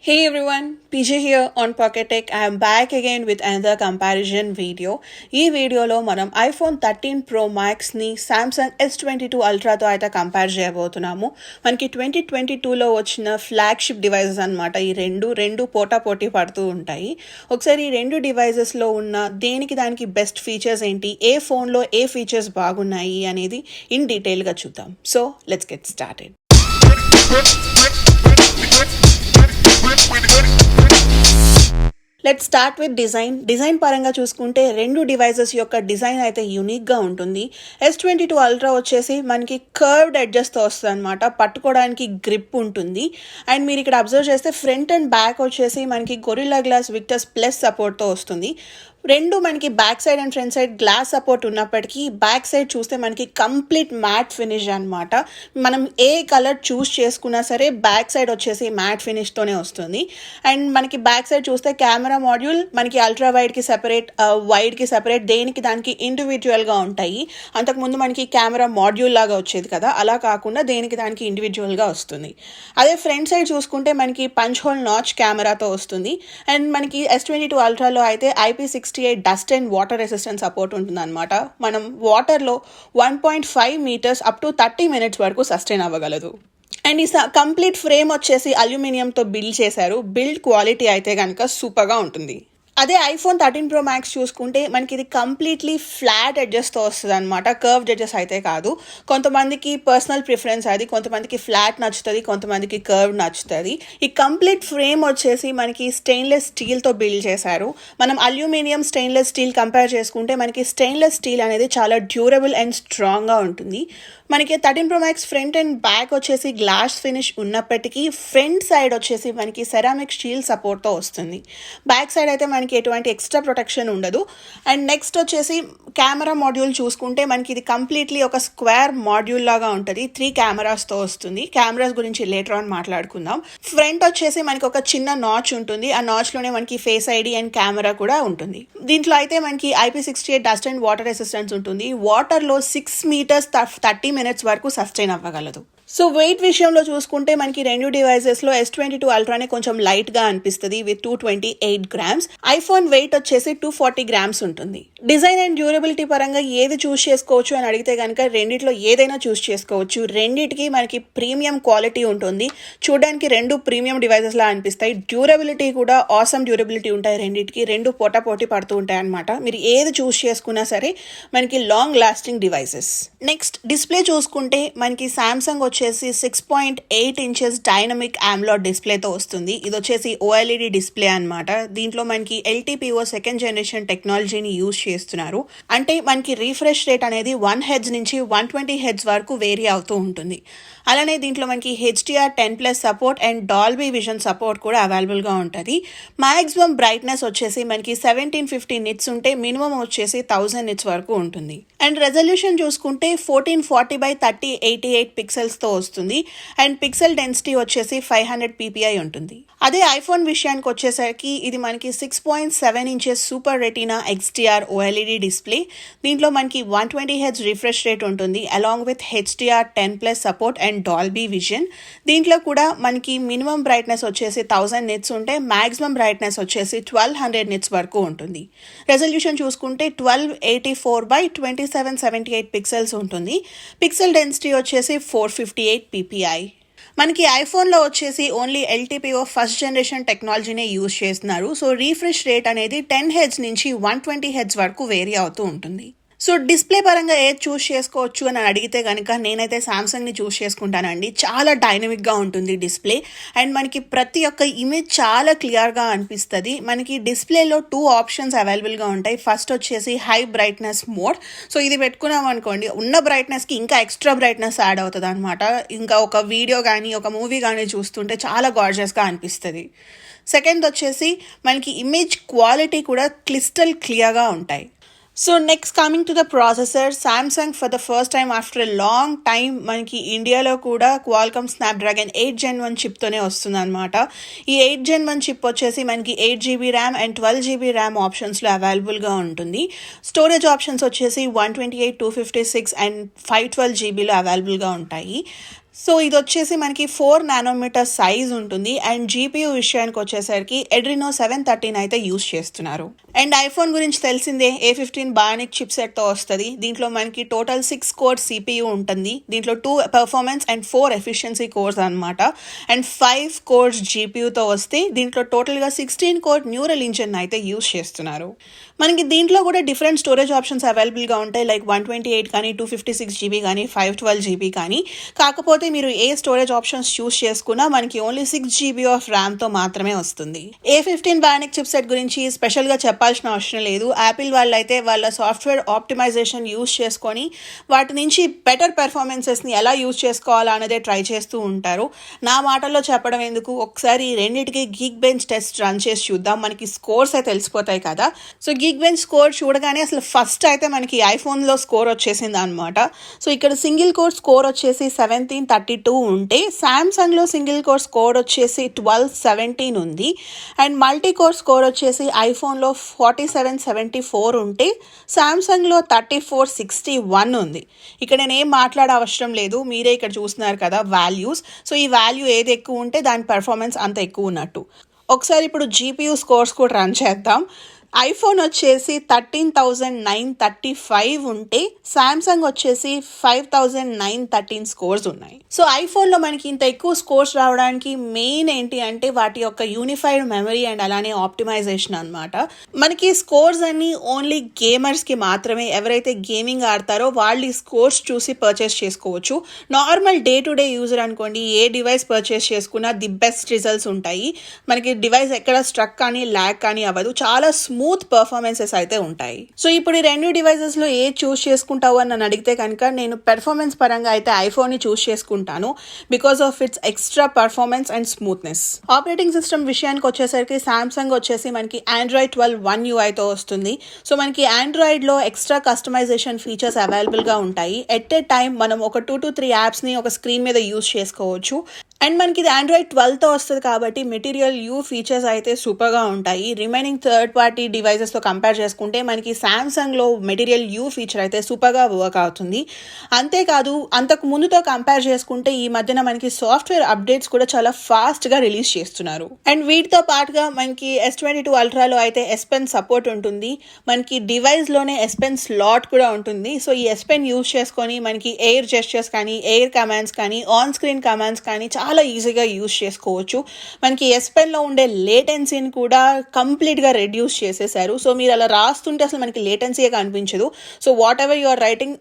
Hey everyone, PJ here on Pocket Tech. I am back again with another comparison video. ఈ వీడియోలో మనం iPhone 13 Pro Max ని Samsung S22 Ultra తో అయితే compare చేయబోతున్నాము. మనకి 2022లో వచ్చిన ఫ్లాగ్షిప్ డివైసెస్ అన్నమాట. ఈ రెండు పోటాపోటీ పడుతూ ఉంటాయి. ఒకసారి ఈ రెండు డివైసెస్ లో ఉన్న దేనికి దానికి బెస్ట్ ఫీచర్స్ ఏంటి, ఏ ఫోన్ లో ఏ ఫీచర్స్ బాగున్నాయి అనేది ఇన్ డీటెయిల్ గా చూద్దాం. So let's get started. Let's start with design పరంగా చూసుకుంటే రెండు డివైజెస్ యొక్క డిజైన్ అయితే యూనిక్గా ఉంటుంది. S22 Ultra వచ్చేసి మనకి కర్వ్డ్ ఎడ్జెస్తో వస్తుంది అనమాట, పట్టుకోవడానికి గ్రిప్ ఉంటుంది. అండ్ మీరు ఇక్కడ అబ్జర్వ్ చేస్తే ఫ్రంట్ అండ్ బ్యాక్ వచ్చేసి మనకి గొరిల్లా గ్లాస్ విక్టర్స్ ప్లస్ సపోర్ట్తో వస్తుంది. రెండు మనకి back side and front side glass support ఉన్నప్పటికీ బ్యాక్ సైడ్ చూస్తే మనకి కంప్లీట్ మ్యాట్ ఫినిష్ అనమాట. మనం ఏ కలర్ చూస్ చేసుకున్నా సరే బ్యాక్ సైడ్ వచ్చేసి మ్యాట్ ఫినిష్తోనే వస్తుంది. అండ్ మనకి బ్యాక్ సైడ్ చూస్తే కెమెరా మాడ్యూల్ మనకి అల్ట్రా వైడ్కి సెపరేట్, వైడ్కి సెపరేట్, దేనికి దానికి ఇండివిజువల్గా ఉంటాయి. అంతకుముందు మనకి కెమెరా మాడ్యూల్ లాగా వచ్చేది కదా, అలా కాకుండా దేనికి దానికి ఇండివిజువల్గా వస్తుంది. అదే ఫ్రంట్ సైడ్ చూసుకుంటే మనకి పంచ్ హోల్ నాచ్ కెమెరాతో వస్తుంది. అండ్ మనకి S22 Ultraలో అయితే IP68 dust and water resistant support ఉంటుందన్నమాట. మనం వాటర్లో 1.5 meters అప్ టు 30 minutes వరకు సస్టైన్ అవ్వగలదు. అండ్ ఈ కంప్లీట్ ఫ్రేమ్ వచ్చేసి అల్యూమినియంతో బిల్డ్ చేశారు. బిల్డ్ క్వాలిటీ అయితే కనుక సూపర్గా ఉంటుంది. అదే iPhone 13 Pro Max చూసుకుంటే మనకి ఇది కంప్లీట్లీ ఫ్లాట్ ఎడ్జెస్తో వస్తుంది అనమాట, కర్వ్డ్ ఎడ్జెస్ అయితే కాదు. కొంతమందికి పర్సనల్ ప్రిఫరెన్స్ అది, కొంతమందికి ఫ్లాట్ నచ్చుతుంది, కొంతమందికి కర్వ్ నచ్చుతుంది. ఈ కంప్లీట్ ఫ్రేమ్ వచ్చేసి మనకి స్టెయిన్లెస్ స్టీల్తో బిల్డ్ చేశారు. మనం అల్యూమినియం స్టెయిన్లెస్ స్టీల్ కంపేర్ చేసుకుంటే మనకి స్టెయిన్లెస్ స్టీల్ అనేది చాలా డ్యూరబుల్ అండ్ స్ట్రాంగ్గా ఉంటుంది. మనకి 13 Pro Max front and back వచ్చేసి గ్లాస్ ఫినిష్ ఉన్నప్పటికీ ఫ్రంట్ సైడ్ వచ్చేసి మనకి సెరామిక్ స్టీల్ సపోర్ట్తో వస్తుంది. బ్యాక్ సైడ్ అయితే మనకి ఎటువంటి ఎక్స్ట్రా ప్రొటెక్షన్ ఉండదు. అండ్ నెక్స్ట్ వచ్చేసి కెమెరా మాడ్యూల్ చూసుకుంటే మనకి ఇది కంప్లీట్లీ ఒక స్క్వేర్ మాడ్యూల్ లాగా ఉంటుంది. 3 cameras-తో వస్తుంది. కెమెరాస్ గురించి లేటర్ ఆన్ మాట్లాడుకుందాం. ఫ్రంట్ వచ్చేసి మనకి ఒక చిన్న నాచ్ ఉంటుంది. ఆ నాచ్లోనే మనకి ఫేస్ ఐడి అండ్ కెమెరా కూడా ఉంటుంది. దీంట్లో అయితే మనకి IP68 dust and water resistance ఉంటుంది. వాటర్లో 6 meters 30 minutes వరకు సస్టైన్ అవ్వగలదు. సో వెయిట్ విషయంలో చూసుకుంటే మనకి రెండు డివైజెస్లో S22 Ultraనే కొంచెం లైట్గా అనిపిస్తుంది విత్ 228 grams. ఐఫోన్ వెయిట్ వచ్చేసి 240 grams ఉంటుంది. డిజైన్ అండ్ డ్యూరబిలిటీ పరంగా ఏది చూస్ చేసుకోవచ్చు అని అడిగితే కనుక రెండిట్లో ఏదైనా చూస్ చేసుకోవచ్చు. రెండిటికి మనకి ప్రీమియం క్వాలిటీ ఉంటుంది. చూడడానికి రెండు ప్రీమియం డివైజెస్ లా అనిపిస్తాయి. డ్యూరబిలిటీ కూడా ఆసమ్ డ్యూరబిలిటీ ఉంటాయి రెండిటికి. రెండు పోటాపోటీ పడుతూ ఉంటాయి అనమాట. మీరు ఏది చూస్ చేసుకున్నా సరే మనకి long lasting devices. Next display చూసుకుంటే మనకి సామ్సంగ్ వచ్చేసి 6.8 inches డైనమిక్ AMOLED డిస్ప్లేతో వస్తుంది. ఇది వచ్చేసి OLED డిస్ప్లే అనమాట. దీంట్లో మనకి LTPO సెకండ్ జనరేషన్ టెక్నాలజీని యూజ్ చేస్తున్నారు. అంటే మనకి రీఫ్రెష్ రేట్ అనేది 1 Hz నుంచి 120 Hz వరకు వేరీ అవుతూ ఉంటుంది. అలానే దీంట్లో మనకి HDR10+ support and Dolby vision support కూడా అవైలబుల్గా ఉంటుంది. మ్యాక్సిమం బ్రైట్నెస్ వచ్చేసి మనకి 1750 nits ఉంటే మినిమం వచ్చేసి 1000 nits వరకు ఉంటుంది. అండ్ రెజల్యూషన్ చూసుకుంటే 1440x3088 పిక్సెల్స్తో వస్తుంది. అండ్ పిక్సెల్ డెన్సిటీ వచ్చేసి 500 ppi ఉంటుంది. అదే ఐఫోన్ విషయానికి వచ్చేసరికి ఇది మనకి 6.7 inches super retina XDR OLED display. దీంట్లో మనకి 120 Hz రిఫ్రెష్ రేట్ ఉంటుంది along with HDR10+ support and Dolby vision. దీంట్లో కూడా మనకి మినిమం బ్రైట్నెస్ వచ్చేసి 1000 nits ఉంటే మ్యాక్సిమం బ్రైట్నెస్ వచ్చేసి 1200 nits వరకు ఉంటుంది. రెజల్యూషన్ చూసుకుంటే 1284x2778 పిక్సెల్స్ ఉంటుంది. పిక్సెల్ డెన్సిటీ వచ్చేసి 458 ppi. మనకి ఐఫోన్లో వచ్చేసి ఓన్లీ LTPO ఫస్ట్ జనరేషన్ టెక్నాలజీనే యూజ్ చేస్తున్నారు. సో రీఫ్రెష్ రేట్ అనేది 10 Hz నుంచి 120 Hz వరకు వేరీ అవుతూ ఉంటుంది. సో డిస్ప్లే పరంగా ఏది చూస్ చేసుకోవచ్చు అని అడిగితే కనుక నేనైతే సామ్సంగ్ని చూస్ చేసుకుంటానండి. చాలా డైనమిక్గా ఉంటుంది డిస్ప్లే. అండ్ మనకి ప్రతి ఒక్క ఇమేజ్ చాలా క్లియర్గా అనిపిస్తుంది. మనకి డిస్ప్లేలో 2 options అవైలబుల్గా ఉంటాయి. ఫస్ట్ వచ్చేసి హై బ్రైట్నెస్ మోడ్. సో ఇది పెట్టుకున్నాం అనుకోండి, ఉన్న బ్రైట్నెస్కి ఇంకా ఎక్స్ట్రా బ్రైట్నెస్ యాడ్ అవుతుంది అనమాట. ఇంకా ఒక వీడియో కానీ ఒక మూవీ కానీ చూస్తుంటే చాలా గార్జియస్గా అనిపిస్తుంది. సెకండ్ వచ్చేసి మనకి ఇమేజ్ క్వాలిటీ కూడా క్లియర్గా ఉంటాయి. So next coming to the processor, Samsung for the first time after a long time మనకి ఇండియాలో కూడా క్వాల్కమ్ స్నాప్డ్రాగన్ 8 Gen 1 చిప్తోనే వస్తుంది అనమాట. ఈ 8 Gen 1 చిప్ వచ్చేసి మనకి 8GB RAM and 12GB RAM ఆప్షన్స్లో అవైలబుల్గా ఉంటుంది. స్టోరేజ్ ఆప్షన్స్ వచ్చేసి 128, 256 అండ్ 512GBలో అవైలబుల్గా ఉంటాయి. సో ఇది వచ్చేసి మనకి 4 nm సైజ్ ఉంటుంది. అండ్ జీపీయూ విషయానికి వచ్చేసరికి ఎడ్రినో 713 అయితే యూస్ చేస్తున్నారు. అండ్ ఐఫోన్ గురించి తెలిసిందే, A15 బాయోనిక్ చిప్ సెట్తో వస్తుంది. దీంట్లో మనకి టోటల్ 6 కోర్ సిపియూ ఉంటుంది. దీంట్లో 2 పెర్ఫార్మెన్స్ అండ్ 4 ఎఫిషియన్సీ కోర్స్ అనమాట. అండ్ 5 కోర్స్ జీపీయూతో వస్తే దీంట్లో టోటల్గా 16 కోర్ న్యూరల్ ఇంజిన్ అయితే యూస్ చేస్తున్నారు. మనకి దీంట్లో కూడా డిఫరెంట్ స్టోరేజ్ ఆప్షన్స్ అవైలబుల్గా ఉంటాయి. లైక్ 128 కానీ 256 GB కానీ 512 GB కానీ. కాకపోతే మీరు ఏ స్టోరేజ్ ఆప్షన్స్ చూస్ చేసుకున్నా మనకి ఓన్లీ 6 GB ఆఫ్ ర్యామ్తో మాత్రమే వస్తుంది. A15 బాయోనిక్ చిప్ సెట్ గురించి స్పెషల్గా చెప్పాల్సిన అవసరం లేదు. యాపిల్ వాళ్ళు అయితే వాళ్ళ సాఫ్ట్వేర్ ఆప్టిమైజేషన్ యూస్ చేసుకొని వాటి నుంచి బెటర్ పెర్ఫార్మెన్సెస్ని ఎలా యూస్ చేసుకోవాలా అనేదే ట్రై చేస్తూ ఉంటారు. నా మాటల్లో చెప్పడం ఎందుకు, ఒకసారి రెండింటికి గీక్ బెంచ్ టెస్ట్ రన్ చేసి చూద్దాం. మనకి స్కోర్స్ అయితే తెలిసిపోతాయి కదా. సో గీక్ బెంచ్ స్కోర్ చూడగానే అసలు ఫస్ట్ అయితే మనకి ఐఫోన్లో స్కోర్ వచ్చేసింది అనమాట. సో ఇక్కడ సింగిల్ కోర్ స్కోర్ వచ్చేసి 1732 ఉంటే శాంసంగ్లో సింగిల్ కోర్ స్కోర్ వచ్చేసి 1217 ఉంది. అండ్ మల్టీ కోర్ స్కోర్ వచ్చేసి ఐఫోన్లో 4774 ఉంటే శాంసంగ్లో 3461 ఉంది. ఇక్కడ నేను ఏం మాట్లాడే అవసరం లేదు, మీరే ఇక్కడ చూస్తున్నారు కదా వాల్యూస్. సో ఈ వాల్యూ ఏది ఎక్కువ ఉంటే దాని పెర్ఫార్మెన్స్ అంత ఎక్కువ ఉన్నట్టు. ఒకసారి ఇప్పుడు జీపీయూ స్కోర్స్ కూడా రన్ చేద్దాం. ఐఫోన్ వచ్చేసి 13,935 ఉంటే శాంసంగ్ వచ్చేసి 5,913 స్కోర్స్ ఉన్నాయి. సో ఐఫోన్లో మనకి ఇంత ఎక్కువ స్కోర్స్ రావడానికి మెయిన్ ఏంటి అంటే వాటి యొక్క యూనిఫైడ్ మెమరీ అండ్ అలానే ఆప్టిమైజేషన్ అనమాట. మనకి స్కోర్స్ అన్ని ఓన్లీ గేమర్స్కి మాత్రమే, ఎవరైతే గేమింగ్ ఆడతారో వాళ్ళు ఈ స్కోర్స్ చూసి పర్చేస్ చేసుకోవచ్చు. Normal day to day user అనుకోండి, ఏ డివైస్ పర్చేస్ చేసుకున్నా ది బెస్ట్ రిజల్ట్స్ ఉంటాయి. మనకి డివైస్ ఎక్కడ స్ట్రక్ కానీ ల్యాగ్ కానీ అవ్వదు, చాలా స్మూత్ పర్ఫార్మెన్సెస్ అయితే ఉంటాయి. సో ఇప్పుడు ఈ రెండు డివైజెస్లో ఏ చూస్ చేసుకుంటావు అని నన్ను అడిగితే కనుక నేను పెర్ఫార్మెన్స్ పరంగా అయితే ఐఫోన్ని చూస్ చేసుకుంటాను, because of it's extra performance and smoothness. Operating system విషయానికి వచ్చేసరికి సామ్సంగ్ వచ్చేసి మనకి Android 12 One UIతో వస్తుంది. సో మనకి ఆండ్రాయిడ్లో ఎక్స్ట్రా కస్టమైజేషన్ ఫీచర్స్ అవైలబుల్గా ఉంటాయి. ఎట్ ఏ టైం మనం ఒక 2 to 3 యాప్స్ని ఒక స్క్రీన్ మీద యూస్ చేసుకోవచ్చు. అండ్ మనకి ఇది Android 12తో వస్తుంది కాబట్టి మెటీరియల్ యూ ఫీచర్స్ అయితే సూపర్గా ఉంటాయి. రిమైనింగ్ థర్డ్ పార్టీ డివైజెస్తో కంపేర్ చేసుకుంటే మనకి శాంసంగ్లో మెటీరియల్ యూ ఫీచర్ అయితే సూపర్గా వర్క్ అవుతుంది. అంతేకాదు అంతకు ముందుతో కంపేర్ చేసుకుంటే ఈ మధ్యన మనకి సాఫ్ట్వేర్ అప్డేట్స్ కూడా చాలా ఫాస్ట్గా రిలీజ్ చేస్తున్నారు. అండ్ వీటితో పాటుగా మనకి S22 Ultraలో అయితే S Pen సపోర్ట్ ఉంటుంది. మనకి డివైస్లోనే S Pen స్లాట్ కూడా ఉంటుంది. సో ఈ S Pen యూస్ చేసుకొని మనకి ఎయిర్ జెస్చర్స్ కానీ ఎయిర్ కమాండ్స్ కానీ ఆన్ స్క్రీన్ కమాండ్స్ కానీ చాలా ఈజీగా యూస్ చేసుకోవచ్చు. మనకి S Penలో ఉండే లేటెన్సీని కూడా కంప్లీట్గా రెడ్యూస్ చేసేసారు. సో మీరు అలా రాస్తుంటే అసలు మనకి లేటెన్సీయే కనిపించదు. So whatever you are writing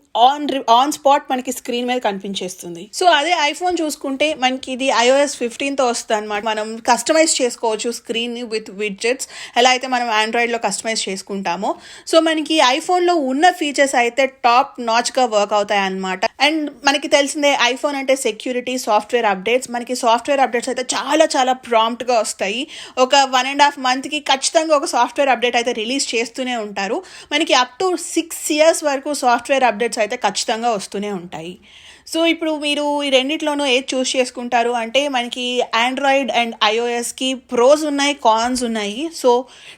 on spot మనకి స్క్రీన్ మీద కనిపించేస్తుంది. సో అదే ఐఫోన్ చూసుకుంటే మనకి ఇది iOS 15తో వస్తుంది అనమాట. మనం కస్టమైజ్ చేసుకోవచ్చు స్క్రీన్ విత్ విడ్జెట్స్, ఎలా అయితే మనం ఆండ్రాయిడ్లో కస్టమైజ్ చేసుకుంటామో. సో మనకి ఐఫోన్లో ఉన్న ఫీచర్స్ అయితే టాప్ నాచ్గా వర్క్ అవుతాయి అనమాట. అండ్ మనకి తెలిసిందే ఐఫోన్ అంటే సెక్యూరిటీ, సాఫ్ట్వేర్ అప్డేట్స్. మనకి సాఫ్ట్వేర్ అప్డేట్స్ అయితే చాలా చాలా ప్రాంప్ట్గా వస్తాయి. ఒక 1.5 monthకి ఖచ్చితంగా ఒక సాఫ్ట్వేర్ అప్డేట్ అయితే రిలీజ్ చేస్తూనే ఉంటారు. మనకి అప్ టు 6 years వరకు సాఫ్ట్వేర్ అప్డేట్స్ అయితే ఖచ్చితంగా వస్తూనే ఉంటాయి. సో ఇప్పుడు మీరు ఈ రెండిట్లోనూ ఏది చూస్ చేసుకుంటారు అంటే మనకి ఆండ్రాయిడ్ అండ్ iOSకి ప్రోస్ ఉన్నాయి, కాన్స్ ఉన్నాయి. సో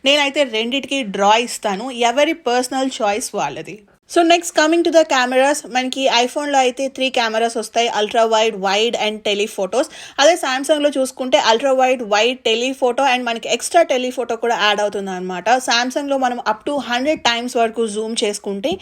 నేనైతే రెండిటికి డ్రా ఇస్తాను, ఎవరి పర్సనల్ చాయిస్ వాళ్ళది. So next coming to the cameras, మనకి ఐఫోన్లో అయితే 3 కెమెరాస్ వస్తాయి, అల్ట్రా వైడ్, వైడ్ అండ్ టెలిఫోటోస్. అదే సామ్సంగ్లో చూసుకుంటే ultra wide, wide, telephoto and మనకి ఎక్స్ట్రా టెలిఫోటో కూడా యాడ్ అవుతుంది అనమాట. సామ్సంగ్లో మనం అప్ టు 100 times వరకు జూమ్ చేసుకుంటే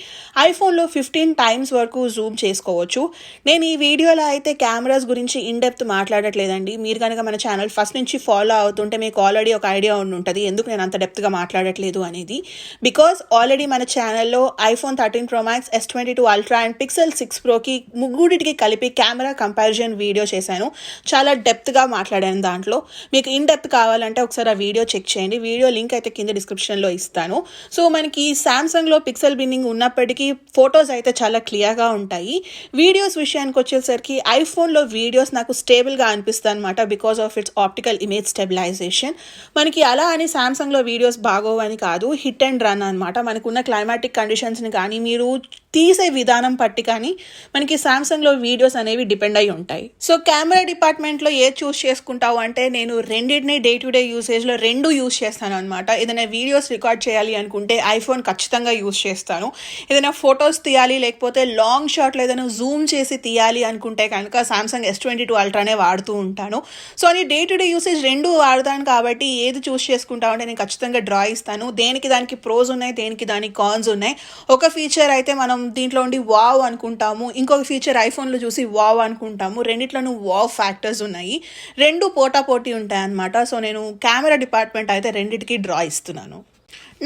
ఐఫోన్లో 15 times వరకు జూమ్ చేసుకోవచ్చు. నేను ఈ వీడియోలో అయితే కెమెరాస్ గురించి ఇన్ డెప్త్ మాట్లాడట్లేదండి. మీరు కనుక మన ఛానల్ ఫస్ట్ నుంచి ఫాలో అవుతుంటే మీకు ఆల్రెడీ ఒక ఐడియా ఉంటుంది ఎందుకు నేను అంత డెప్త్గా మాట్లాడట్లేదు అనేది. బికాస్ ఆల్రెడీ మన ఛానల్లో iPhone 13 Pro Max, S22 Ultra and Pixel 6 Proకి ముగ్గుడికి కలిపి కెమెరా కంపారిజన్ వీడియో చేశాను. చాలా డెప్త్గా మాట్లాడాను దాంట్లో. మీకు ఇన్ డెప్త్ కావాలంటే ఒకసారి ఆ వీడియో చెక్ చేయండి. వీడియో లింక్ అయితే కింద డిస్క్రిప్షన్లో ఇస్తాను. సో మనకి సామ్సంగ్లో పిక్సెల్ బిన్నింగ్ ఉన్నప్పటికీ ఫొటోస్ అయితే చాలా క్లియర్గా ఉంటాయి. వీడియోస్ విషయానికి వచ్చేసరికి ఐఫోన్లో వీడియోస్ నాకు స్టేబుల్గా అనిపిస్తుంది అనమాట, because of its optical image stabilization. మనకి అలా అని సామ్సంగ్లో వీడియోస్ బాగోవని కాదు, హిట్ అండ్ రన్ అనమాట. మనకున్న క్లైమాటిక్ కండిషన్స్ని కానీ మీరు తీసే విధానం పట్టి కానీ మనకి సామ్సంగ్లో వీడియోస్ అనేవి డిపెండ్ అయి ఉంటాయి. సో కెమెరా డిపార్ట్మెంట్లో ఏది చూస్ చేసుకుంటావు అంటే నేను రెండింటిని డే టు డే యూసేజ్లో రెండు యూస్ చేస్తాను అనమాట. ఏదైనా వీడియోస్ రికార్డ్ చేయాలి అనుకుంటే ఐఫోన్ ఖచ్చితంగా యూస్ చేస్తాను. ఏదైనా ఫొటోస్ తీయాలి లేకపోతే లాంగ్ షాట్లో ఏదైనా జూమ్ చేసి తీయాలి అనుకుంటే కనుక సామ్సంగ్ S22 అల్ట్రానే వాడుతూ ఉంటాను. సో అని డే టు డే యూసేజ్ రెండు వాడతాను కాబట్టి ఏది చూస్ చేసుకుంటావు అంటే నేను ఖచ్చితంగా డ్రా ఇస్తాను. దేనికి దానికి ప్రోస్ ఉన్నాయి, దేనికి దానికి కాన్స్ ఉన్నాయి. ఒక ఫీచర్ అయితే మనం దీంట్లో ఉండి వావ్ అనుకుంటాము, ఇంకొక ఫీచర్ ఐఫోన్లో చూసి వావ్ అనుకుంటాము. రెండిట్లోనూ వావ్ ఫ్యాక్టర్స్ ఉన్నాయి, రెండు పోటాపోటీ ఉంటాయి అన్నమాట. సో నేను కెమెరా డిపార్ట్మెంట్ అయితే రెండిటికి డ్రా ఇస్తున్నాను.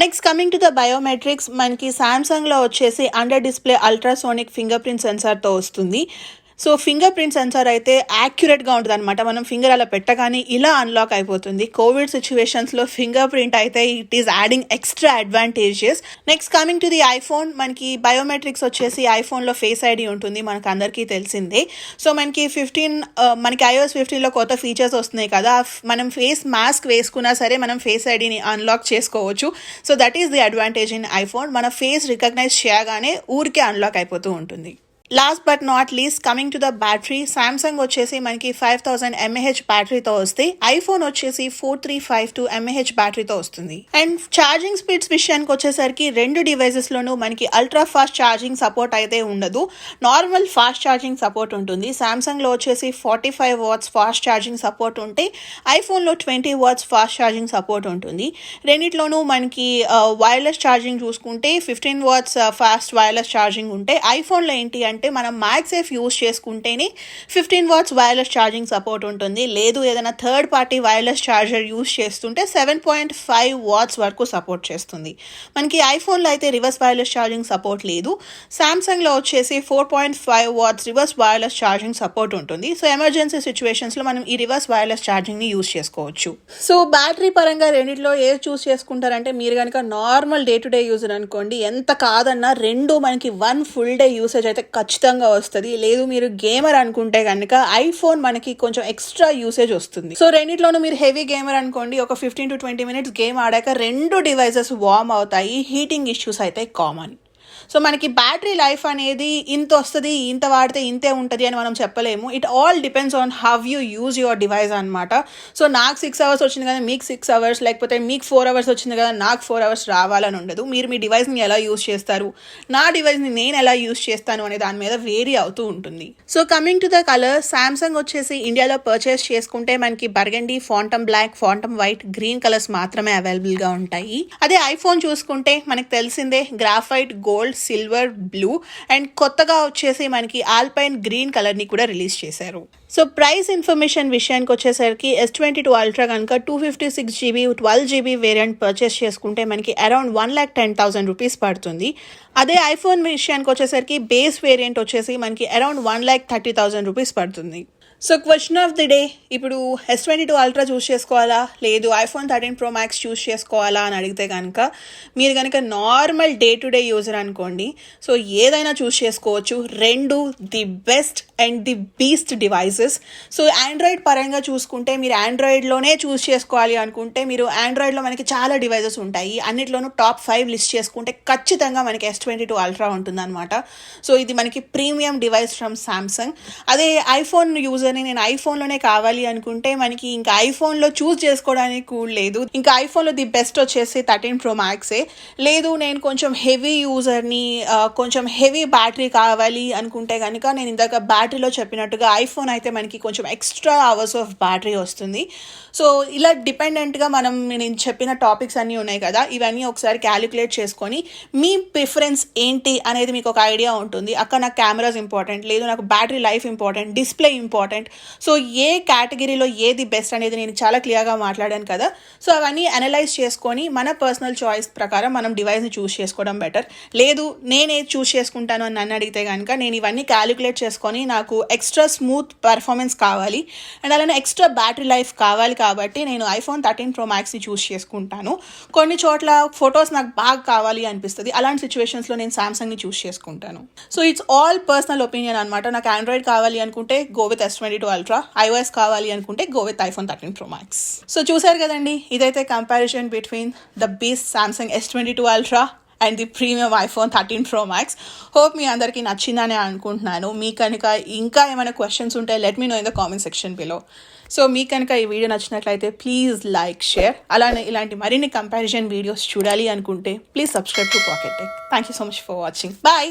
Next coming to the biometrics, మనకి సామ్సంగ్లో వచ్చేసి under display ultrasonic finger print సెన్సార్తో వస్తుంది. సో ఫింగర్ ప్రింట్ సెన్సార్ అయితే యాక్యురేట్గా ఉంటుంది అనమాట. మనం ఫింగర్ అలా పెట్టగానే ఇలా అన్లాక్ అయిపోతుంది. కోవిడ్ సిచ్యువేషన్స్లో ఫింగర్ ప్రింట్ అయితే it is adding extra advantages. Next coming to the iPhone, మనకి బయోమెట్రిక్స్ వచ్చేసి ఐఫోన్లో ఫేస్ ఐడి ఉంటుంది, మనకు అందరికీ తెలిసిందే. సో మనకి మనకి iOS 15లో కొత్త ఫీచర్స్ వస్తున్నాయి కదా, మనం ఫేస్ మాస్క్ వేసుకున్నా సరే మనం ఫేస్ ఐడిని అన్లాక్ చేసుకోవచ్చు. So that is the advantage in iPhone. మన ఫేస్ రికగ్నైజ్ చేయగానే ఊరికే అన్లాక్ అయిపోతూ ఉంటుంది. Last but not least coming to the battery, Samsung వచ్చేసి మనకి 5000 mAh బ్యాటరీతో వస్తే ఐఫోన్ వచ్చేసి 4352 mAh బ్యాటరీతో వస్తుంది. అండ్ ఛార్జింగ్ స్పీడ్స్ విషయానికి వచ్చేసరికి రెండు డివైజెస్లోనూ మనకి అల్ట్రా ఫాస్ట్ ఛార్జింగ్ సపోర్ట్ అయితే ఉండదు, నార్మల్ ఫాస్ట్ ఛార్జింగ్ సపోర్ట్ ఉంటుంది. సామ్సంగ్లో వచ్చేసి 45 watts ఫాస్ట్ ఛార్జింగ్ సపోర్ట్ ఉంటే ఐఫోన్లో 20 watts ఫాస్ట్ ఛార్జింగ్ సపోర్ట్ ఉంటుంది. రెండిట్లోనూ మనకి వైర్లెస్ ఛార్జింగ్ చూసుకుంటే 15 watts ఫాస్ట్ వైర్లెస్ ఛార్జింగ్ ఉంటే ఐఫోన్లో ఏంటి అంటే మనం మ్యాగ్సేఫ్ యూస్ చేసుకుంటేనే 15 watts వైర్లెస్ ఛార్జింగ్ సపోర్ట్ ఉంటుంది. లేదు ఏదైనా third party wireless charger use చేస్తుంటే 7.5 watts వరకు సపోర్ట్ చేస్తుంది. మనకి ఐఫోన్లో అయితే రివర్స్ వైర్లెస్ ఛార్జింగ్ సపోర్ట్ లేదు. సామ్సంగ్లో వచ్చేసి 4.5 watts reverse wireless charging support ఉంటుంది. సో ఎమర్జెన్సీ సిచ్యువేషన్స్లో మనం ఈ రివర్స్ వైర్లెస్ ఛార్జింగ్ని యూస్ చేసుకోవచ్చు. సో బ్యాటరీ పరంగా రెండిట్లో ఏది చూస్ చేసుకుంటారంటే మీరు కనుక normal day to day user అనుకోండి, ఎంత కాదన్నా రెండు మనకి 1 full day యూసేజ్ అయితే ఖచ్చితంగా వస్తుంది. లేదు మీరు గేమర్ అనుకుంటే కనుక ఐఫోన్ మనకి కొంచెం ఎక్స్ట్రా యూసేజ్ వస్తుంది. సో రెండిట్లోనూ మీరు హెవీ గేమర్ అనుకోండి, ఒక 15 to 20 minutes గేమ్ ఆడాక రెండు డివైజెస్ వార్మ్ అవుతాయి, హీటింగ్ ఇష్యూస్ అయితే కామన్. సో మనకి బ్యాటరీ లైఫ్ అనేది ఇంత వస్తుంది, ఇంత వాడితే ఇంతే ఉంటుంది అని మనం చెప్పలేము. It all depends on how you use your device అనమాట. సో నాకు 6 hours వచ్చింది కదా మీకు 6 hours, లేకపోతే మీకు 4 hours వచ్చింది కదా నాకు 4 hours రావాలని ఉండదు. మీరు మీ డివైస్ని ఎలా యూజ్ చేస్తారు, నా డివైస్ని నేను ఎలా యూజ్ చేస్తాను అనే దాని మీద వేరీ అవుతూ ఉంటుంది. So coming to the colour, Samsung వచ్చేసి ఇండియాలో పర్చేస్ చేసుకుంటే మనకి burgundy, phantom black, phantom white, green colours మాత్రమే అవైలబుల్గా ఉంటాయి. అదే ఐఫోన్ చూసుకుంటే మనకి తెలిసిందే graphite, gold, silver, blue and కొత్తగా వచ్చేసి మనకి ఆల్పైన్ గ్రీన్ కలర్ని కూడా రిలీజ్ చేశారు. సో ప్రైస్ ఇన్ఫర్మేషన్ విషయానికి వచ్చేసరికి S22 అల్ట్రా కనుక 256GB 12GB వేరియంట్ పర్చేస్ చేసుకుంటే మనకి అరౌండ్ 1,10,000 రూపీస్ పడుతుంది. అదే ఐఫోన్ విషయానికి వచ్చేసరికి బేస్ వేరియంట్ వచ్చేసి మనకి అరౌండ్ 1,30,000 రూపీస్ పడుతుంది. So question of the day, ఇప్పుడు S22 అల్ట్రా చూస్ చేసుకోవాలా లేదు iPhone 13 Pro Max చూస్ చేసుకోవాలా అని అడిగితే కనుక మీరు కనుక normal day to day user అనుకోండి, సో ఏదైనా చూస్ చేసుకోవచ్చు. రెండు the best and the beast devices. So Android పరంగా చూసుకుంటే మీరు ఆండ్రాయిడ్లోనే చూస్ చేసుకోవాలి అనుకుంటే మీరు ఆండ్రాయిడ్లో మనకి చాలా డివైజెస్ ఉంటాయి, అన్నిట్లోనూ టాప్ 5 లిస్ట్ చేసుకుంటే ఖచ్చితంగా మనకి S22 అల్ట్రా ఉంటుందన్నమాట. సో ఇది మనకి ప్రీమియం డివైస్ ఫ్రమ్ సామ్సంగ్. అదే ఐఫోన్ యూజర్ నేను ఐఫోన్లోనే కావాలి అనుకుంటే మనకి ఇంకా ఐఫోన్లో చూస్ చేసుకోవడానికి కూడా లేదు. ఇంకా ఐఫోన్లో ది బెస్ట్ వచ్చేసి 13 Pro Max. లేదు నేను కొంచెం హెవీ యూజర్ని, కొంచెం హెవీ బ్యాటరీ కావాలి అనుకుంటే కనుక నేను ఇందాక బ్యాటరీలో చెప్పినట్టుగా ఐఫోన్ అయితే మనకి కొంచెం ఎక్స్ట్రా అవర్స్ ఆఫ్ బ్యాటరీ వస్తుంది. సో ఇలా డిపెండెంట్గా నేను చెప్పిన టాపిక్స్ అన్నీ ఉన్నాయి కదా, ఇవన్నీ ఒకసారి క్యాలిక్యులేట్ చేసుకొని మీ ప్రిఫరెన్స్ ఏంటి అనేది మీకు ఒక ఐడియా ఉంటుంది. అక్కడ నాకు కెమెరాస్ ఇంపార్టెంట్, లేదు నాకు battery life important, display important. So ఏ కేటగిరీలో ఏది బెస్ట్ అనేది నేను చాలా క్లియర్గా మాట్లాడాను కదా. సో అవన్నీ అనలైజ్ చేసుకొని మన పర్సనల్ చాయిస్ ప్రకారం మనం డివైస్ని చూస్ చేసుకోవడం బెటర్. లేదు నేనేది చూస్ చేసుకుంటాను అని నన్ను అడిగితే కనుక నేను ఇవన్నీ క్యాలిక్యులేట్ చేసుకొని నాకు ఎక్స్ట్రా స్మూత్ పర్ఫార్మెన్స్ కావాలి అండ్ అలానే ఎక్స్ట్రా బ్యాటరీ లైఫ్ కావాలి కాబట్టి నేను iPhone 13 Pro Maxని చూస్ చేసుకుంటాను. కొన్ని చోట్ల ఫొటోస్ నాకు బాగా కావాలి అనిపిస్తుంది, అలాంటి సిచ్యువేషన్స్లో నేను సామ్సంగ్ని చూస్ చేసుకుంటాను. So it's all personal opinion అనమాట. నాకు ఆండ్రాయిడ్ కావాలి అనుకుంటే go with S22 ultra, iOS కావాలి అనుకుంటే go with iPhone 13 Pro Max. So చూసారు కదండి, ఇదైతే comparison between the beast Samsung S22 ultra and the premium iPhone 13 Pro Max. Hope మీ అందరికీ నచ్చిందని అనుకుంటున్నాను. మీకు కనుక ఇంకా ఏమైనా క్వశ్చన్స్ ఉంటే let me know in the comment section below. So మీకు కనుక ఈ వీడియో నచ్చినట్లయితే ప్లీజ్ లైక్, షేర్. అలానే ఇలాంటి మరిన్ని కంపారిజన్ వీడియోస్ చూడాలి అనుకుంటే please subscribe to Pocket Tech. Thank you so much for watching. Bye.